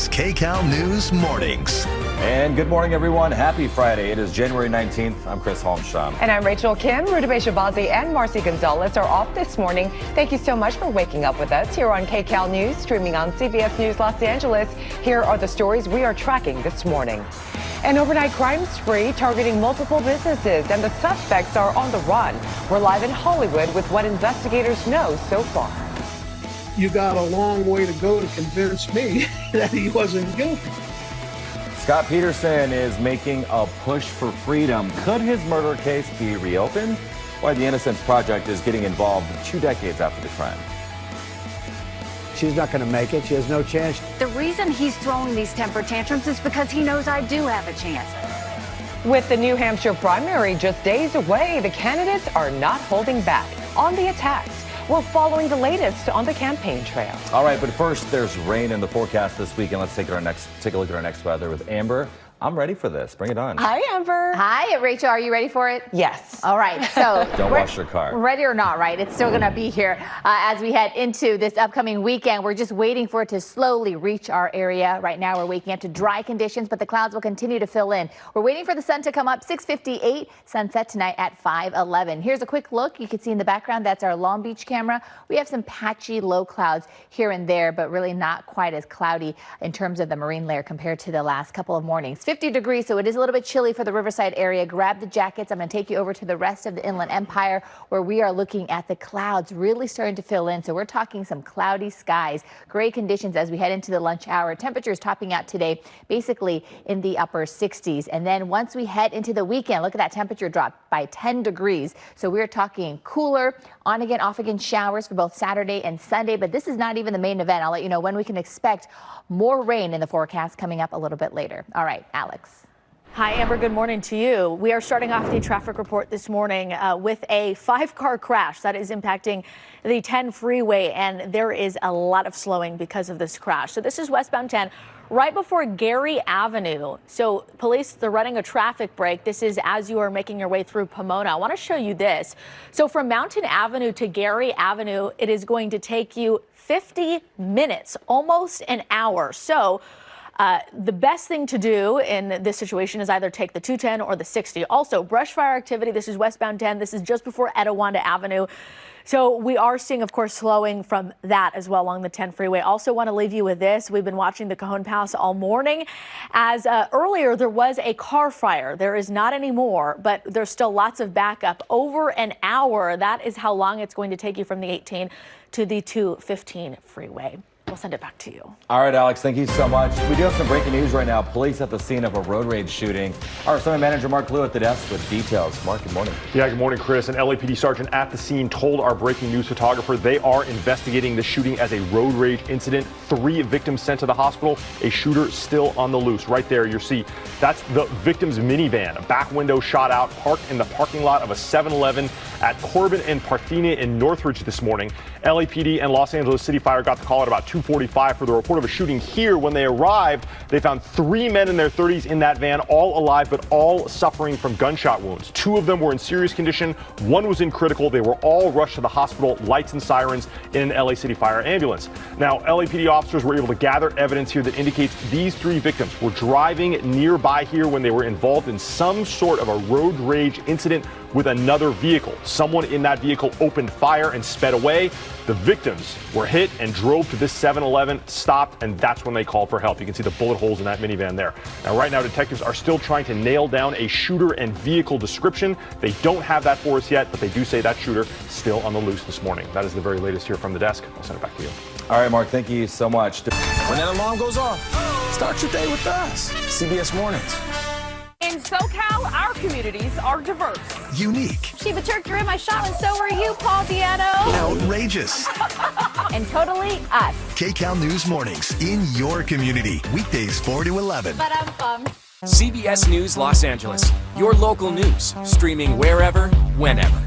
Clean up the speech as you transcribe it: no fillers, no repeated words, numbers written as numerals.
is Kcal News Mornings. And good morning, everyone. Happy Friday. It is January 19th. I'm Chris Holmstrom. And I'm Rachel Kim. Rudabeh Shabazzi and Marcy Gonzalez are off this morning. Thank you so much for waking up with us here on Kcal News, streaming on CBS News Los Angeles. Here are the stories we are tracking this morning. An overnight crime spree targeting multiple businesses, and the suspects are on the run. We're live in Hollywood with what investigators know so far. You got a long way to go to convince me that he wasn't guilty. Scott Peterson is making a push for freedom. Could his murder case be reopened? Why the Innocence Project is getting involved 2 decades after the crime. She's not going to make it. She has no chance. The reason he's throwing these temper tantrums is because he knows I do have a chance. With the New Hampshire primary just days away, the candidates are not holding back on the attacks. We're following the latest on the campaign trail. All right, but first, there's rain in the forecast this week, and let's take a look at our next weather with Amber. I'm ready for this. Bring it on. Hi, Amber. Hi, Rachel. Are you ready for it? Yes. All right. So Don't wash your car. Ready or not, right? It's still going to be here as we head into this upcoming weekend. We're just waiting for it to slowly reach our area. Right now, we're waking up to dry conditions, but the clouds will continue to fill in. We're waiting for the sun to come up. 6:58. Sunset tonight at 5:11. Here's a quick look. You can see in the background, that's our Long Beach camera. We have some patchy low clouds here and there, but really not quite as cloudy in terms of the marine layer compared to the last couple of mornings. 50 degrees, so it is a little bit chilly for the Riverside area. Grab the jackets. I'm going to take you over to the rest of the Inland Empire, where we are looking at the clouds really starting to fill in. So we're talking some cloudy skies, gray conditions as we head into the lunch hour. Temperatures topping out today basically in the upper 60s. And then once we head into the weekend, look at that temperature drop by 10 degrees. So we're talking cooler, on again, off again showers for both Saturday and Sunday. But this is not even the main event. I'll let you know when we can expect more rain in the forecast coming up a little bit later. All right, Alex. Hi, Amber. Good morning to you. We are starting off the traffic report this morning with a 5-car crash that is impacting the 10 freeway, and there is a lot of slowing because of this crash. So this is westbound 10 right before Gary Avenue. So police, they're running a traffic break. This is as you are making your way through Pomona. I want to show you this. So from Mountain Avenue to Gary Avenue, it is going to take you 50 minutes, almost an hour. So the best thing to do in this situation is either take the 210 or the 60. Also, brush fire activity. This is westbound 10. This is just before Etiwanda Avenue. So we are seeing, of course, slowing from that as well along the 10 freeway. Also want to leave you with this. We've been watching the Cajon Pass all morning. As earlier, there was a car fire. There is not anymore, but there's still lots of backup. Over an hour, that is how long it's going to take you from the 18 to the 215 freeway. We'll send it back to you. All right, Alex, thank you so much. We do have some breaking news right now. Police at the scene of a road rage shooting. Our Summit Manager Mark Lew at the desk with details. Mark, good morning. Yeah, good morning, Chris. An LAPD sergeant at the scene told our breaking news photographer they are investigating the shooting as a road rage incident. 3 victims sent to the hospital. A shooter still on the loose. Right there, you see, that's the victim's minivan. A back window shot out, parked in the parking lot of a 7-Eleven at Corbin and Parthenia in Northridge this morning. LAPD and Los Angeles City Fire got the call at about 2:45 for the report of a shooting here. When they arrived, they found 3 men in their 30s in that van, all alive, but all suffering from gunshot wounds. 2 of them were in serious condition. 1 was in critical. They were all rushed to the hospital, lights and sirens in an LA City Fire ambulance. Now, LAPD officers were able to gather evidence here that indicates these 3 victims were driving nearby here when they were involved in some sort of a road rage incident with another vehicle. Someone in that vehicle opened fire and sped away. The victims were hit and drove to this 7-Eleven, stopped, and that's when they called for help. You can see the bullet holes in that minivan there. Now, right now, detectives are still trying to nail down a shooter and vehicle description. They don't have that for us yet, but they do say that shooter still on the loose this morning. That is the very latest here from the desk. I'll send it back to you. All right, Mark, thank you so much. When that alarm goes off, start your day with us. CBS Mornings. In SoCal, our communities are diverse. Unique. Sheba Turk, you're in my shot, and so are you, Paul Diano. Outrageous. And totally us. Kcal News Mornings in your community. Weekdays 4 to 11. But I'm CBS News Los Angeles. Your local news. Streaming wherever, whenever.